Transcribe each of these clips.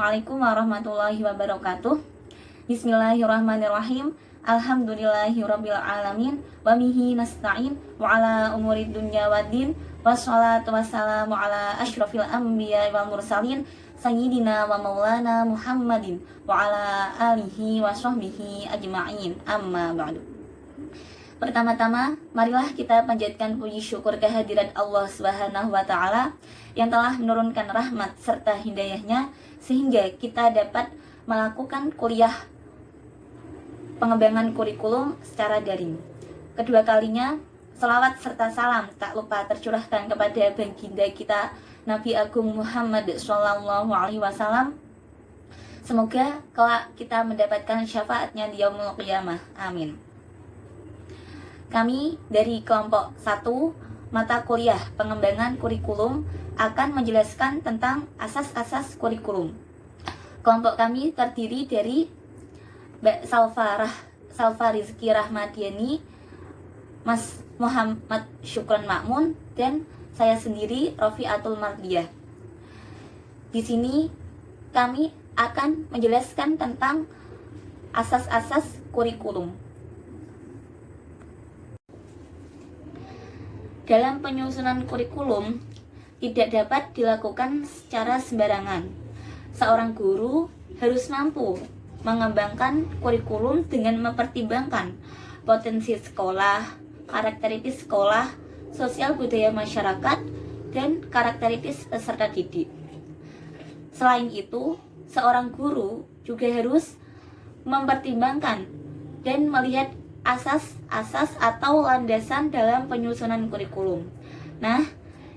Assalamualaikum warahmatullahi wabarakatuh. Bismillahirrahmanirrahim. Alhamdulillahirrabbilalamin. Wa bihi nasta'in wa ala umurid dunya waddin. Wassalatu wassalamu ala ashrafil anbiya wal mursalin Sayyidina wa maulana Muhammadin wa ala alihi wa sahbihi ajma'in. Amma ba'du. Pertama-tama, marilah kita panjatkan puji syukur kehadirat Allah Subhanahu wa Ta'ala yang telah menurunkan rahmat serta hidayahnya sehingga kita dapat melakukan kuliah pengembangan kurikulum secara daring. Kedua kalinya, selawat serta salam tak lupa tercurahkan kepada baginda kita Nabi Agung Muhammad Sallallahu Alaihi Wasallam. Semoga kelak kita mendapatkan syafaatnya di yaumul qiyamah. Amin. Kami dari kelompok 1 mata kuliah pengembangan kurikulum akan menjelaskan tentang asas-asas kurikulum. Kelompok kami terdiri dari Mbak Salva Rizky Rahmadiani, Mas Muhammad Syukron Makmun, dan saya sendiri Rofiatul Mardiyah. Di sini kami akan menjelaskan tentang asas-asas kurikulum. Dalam penyusunan kurikulum tidak dapat dilakukan secara sembarangan. Seorang guru harus mampu mengembangkan kurikulum dengan mempertimbangkan potensi sekolah, karakteristik sekolah, sosial budaya masyarakat, dan karakteristik peserta didik. Selain itu, seorang guru juga harus mempertimbangkan dan melihat asas-asas atau landasan dalam penyusunan kurikulum. Nah,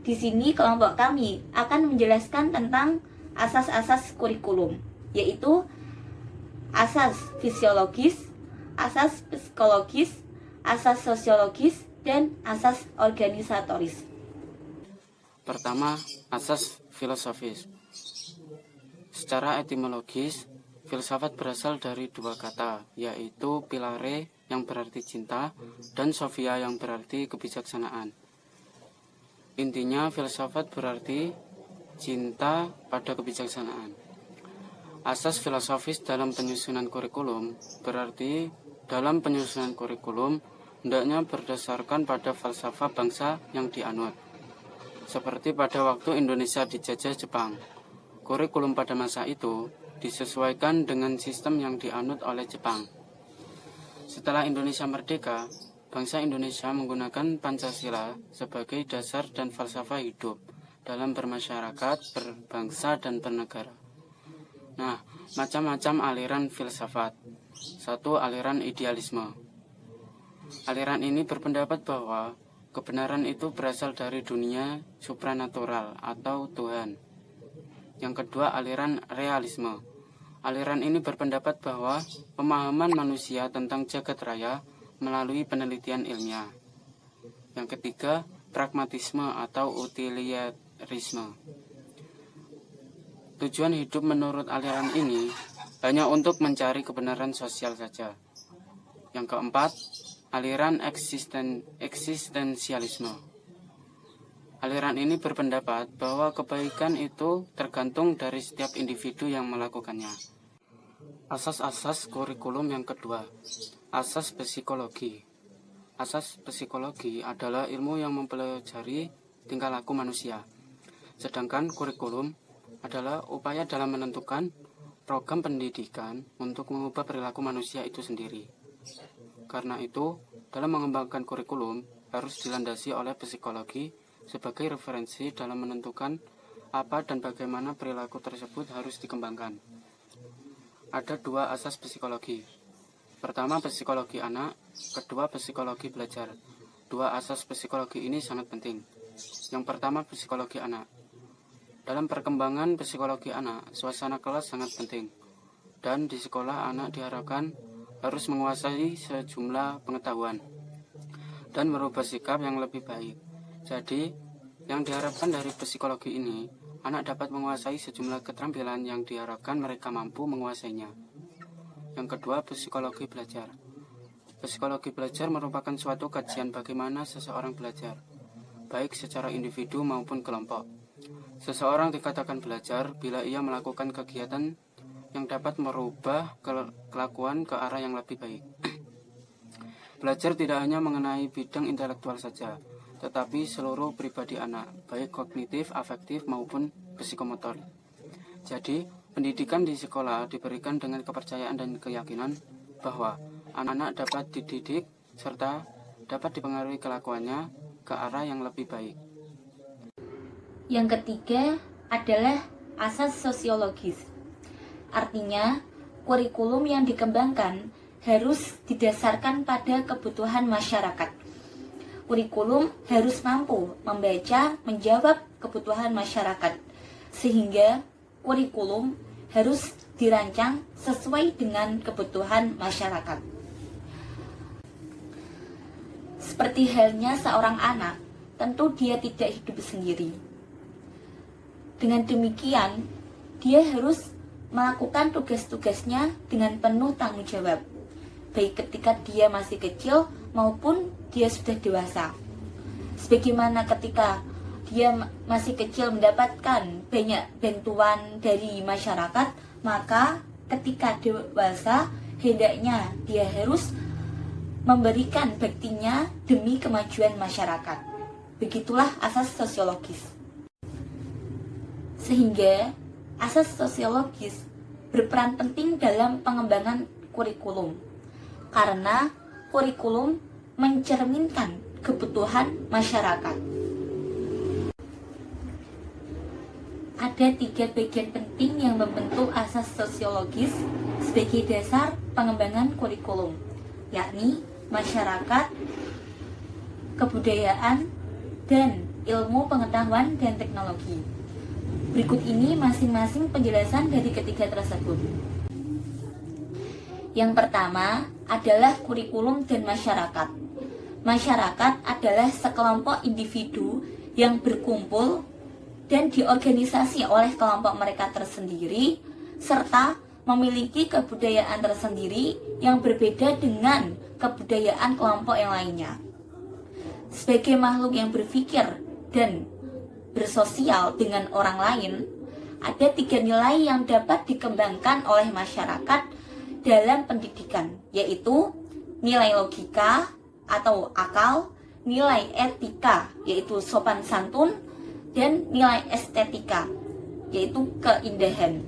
di sini kelompok kami akan menjelaskan tentang asas-asas kurikulum, yaitu asas fisiologis, asas psikologis, asas sosiologis, dan asas organisatoris. Pertama, asas filosofis. Secara etimologis, filsafat berasal dari dua kata, yaitu pilare yang berarti cinta dan sophia yang berarti kebijaksanaan. Intinya, filsafat berarti cinta pada kebijaksanaan. Asas filosofis dalam penyusunan kurikulum berarti dalam penyusunan kurikulum hendaknya berdasarkan pada falsafah bangsa yang dianut. Seperti pada waktu Indonesia dijajah Jepang, kurikulum pada masa itu disesuaikan dengan sistem yang dianut oleh Jepang. Setelah Indonesia merdeka, bangsa Indonesia menggunakan Pancasila sebagai dasar dan falsafah hidup dalam bermasyarakat, berbangsa, dan bernegara. Nah, macam-macam aliran filsafat. 1. Aliran idealisme. Aliran ini berpendapat bahwa kebenaran itu berasal dari dunia supranatural atau Tuhan. Yang kedua, aliran realisme. Aliran ini berpendapat bahwa pemahaman manusia tentang jagat raya melalui penelitian ilmiah. Yang ketiga, pragmatisme atau utilitarisme. Tujuan hidup menurut aliran ini hanya untuk mencari kebenaran sosial saja. Yang keempat, aliran eksistensialisme. Aliran ini berpendapat bahwa kebaikan itu tergantung dari setiap individu yang melakukannya. Asas-asas kurikulum yang kedua, asas psikologi. Asas psikologi adalah ilmu yang mempelajari tingkah laku manusia. Sedangkan kurikulum adalah upaya dalam menentukan program pendidikan untuk mengubah perilaku manusia itu sendiri. Karena itu, dalam mengembangkan kurikulum harus dilandasi oleh psikologi sebagai referensi dalam menentukan apa dan bagaimana perilaku tersebut harus dikembangkan. Ada dua asas psikologi. Pertama, psikologi anak, kedua, psikologi belajar. Dua asas psikologi ini sangat penting. Yang pertama, psikologi anak. Dalam perkembangan psikologi anak, suasana kelas sangat penting. Dan di sekolah anak diharapkan harus menguasai sejumlah pengetahuan dan merubah sikap yang lebih baik. Jadi, yang diharapkan dari psikologi ini, anak dapat menguasai sejumlah keterampilan yang diharapkan mereka mampu menguasainya. Yang kedua, psikologi belajar. Psikologi belajar merupakan suatu kajian bagaimana seseorang belajar, baik secara individu maupun kelompok. Seseorang dikatakan belajar bila ia melakukan kegiatan yang dapat merubah kelakuan ke arah yang lebih baik. Belajar tidak hanya mengenai bidang intelektual saja, tetapi seluruh pribadi anak, baik kognitif, afektif, maupun psikomotor. Jadi, pendidikan di sekolah diberikan dengan kepercayaan dan keyakinan bahwa anak-anak dapat dididik serta dapat dipengaruhi kelakuannya ke arah yang lebih baik. Yang ketiga adalah asas sosiologis. Artinya, kurikulum yang dikembangkan harus didasarkan pada kebutuhan masyarakat. Kurikulum harus mampu membaca, menjawab kebutuhan masyarakat, sehingga kurikulum harus dirancang sesuai dengan kebutuhan masyarakat. Seperti halnya seorang anak, tentu dia tidak hidup sendiri. Dengan demikian, dia harus melakukan tugas-tugasnya dengan penuh tanggung jawab, baik ketika dia masih kecil maupun dia sudah dewasa. Sebagaimana ketika dia masih kecil mendapatkan banyak bantuan dari masyarakat, maka ketika dewasa hendaknya dia harus memberikan baktinya demi kemajuan masyarakat. Begitulah asas sosiologis. Sehingga asas sosiologis berperan penting dalam pengembangan kurikulum, karena kurikulum mencerminkan kebutuhan masyarakat. Ada 3 bagian penting yang membentuk asas sosiologis sebagai dasar pengembangan kurikulum, yakni masyarakat, kebudayaan, dan ilmu pengetahuan dan teknologi. Berikut ini masing-masing penjelasan dari ketiga tersebut. Yang pertama adalah kurikulum dan masyarakat. Masyarakat adalah sekelompok individu yang berkumpul dan diorganisasi oleh kelompok mereka tersendiri, serta memiliki kebudayaan tersendiri yang berbeda dengan kebudayaan kelompok yang lainnya. Sebagai makhluk yang berpikir dan bersosial dengan orang lain, ada 3 nilai yang dapat dikembangkan oleh masyarakat dalam pendidikan, yaitu nilai logika atau akal, nilai etika yaitu sopan santun, dan nilai estetika yaitu keindahan.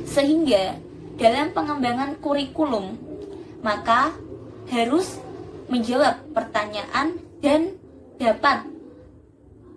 Sehingga dalam pengembangan kurikulum maka harus menjawab pertanyaan dan dapat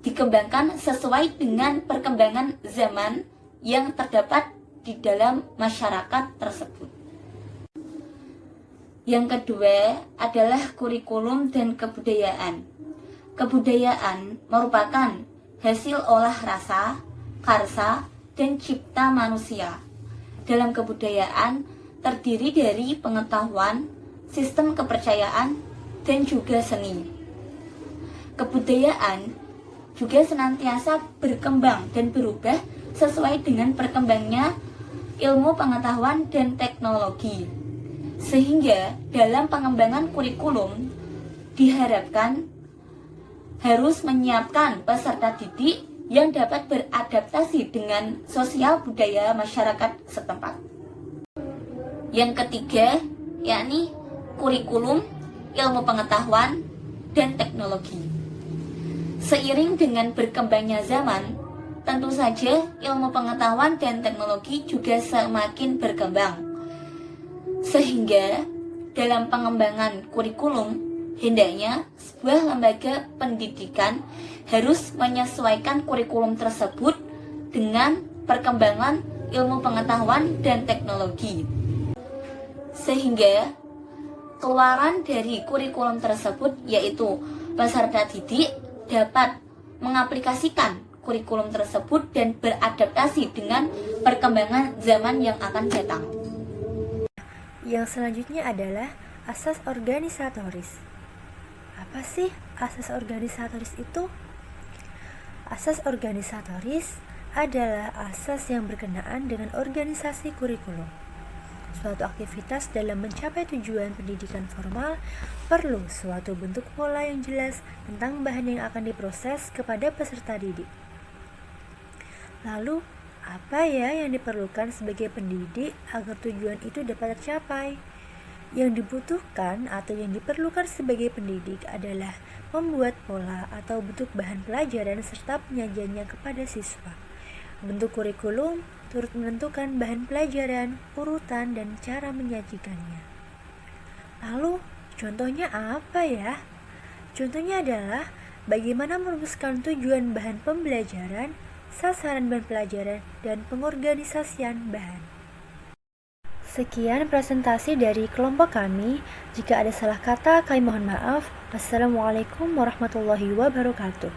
dikembangkan sesuai dengan perkembangan zaman yang terdapat di dalam masyarakat tersebut. Yang kedua adalah kurikulum dan kebudayaan. Kebudayaan merupakan hasil olah rasa, karsa, dan cipta manusia. Dalam kebudayaan terdiri dari pengetahuan, sistem kepercayaan, dan juga seni. Kebudayaan juga senantiasa berkembang dan berubah sesuai dengan berkembangnya ilmu pengetahuan dan teknologi. Sehingga dalam pengembangan kurikulum diharapkan harus menyiapkan peserta didik yang dapat beradaptasi dengan sosial budaya masyarakat setempat. Yang ketiga, yakni kurikulum, ilmu pengetahuan, dan teknologi. Seiring dengan berkembangnya zaman, tentu saja ilmu pengetahuan dan teknologi juga semakin berkembang. Sehingga dalam pengembangan kurikulum, hendaknya sebuah lembaga pendidikan harus menyesuaikan kurikulum tersebut dengan perkembangan ilmu pengetahuan dan teknologi. Sehingga keluaran dari kurikulum tersebut yaitu peserta didik dapat mengaplikasikan kurikulum tersebut dan beradaptasi dengan perkembangan zaman yang akan datang. Yang selanjutnya adalah asas organisatoris. Apa sih asas organisatoris itu? Asas organisatoris adalah asas yang berkenaan dengan organisasi kurikulum. Suatu aktivitas dalam mencapai tujuan pendidikan formal perlu suatu bentuk pola yang jelas tentang bahan yang akan diproses kepada peserta didik. Lalu, apa ya yang diperlukan sebagai pendidik agar tujuan itu dapat tercapai? Yang dibutuhkan atau yang diperlukan sebagai pendidik adalah membuat pola atau bentuk bahan pelajaran serta penyajiannya kepada siswa. Bentuk kurikulum turut menentukan bahan pelajaran, urutan, dan cara menyajikannya. Lalu, contohnya apa ya? Contohnya adalah bagaimana merumuskan tujuan bahan pembelajaran, sasaran bahan pelajaran, dan pengorganisasian bahan. Sekian presentasi dari kelompok kami. Jika ada salah kata, kami mohon maaf. Wassalamualaikum warahmatullahi wabarakatuh.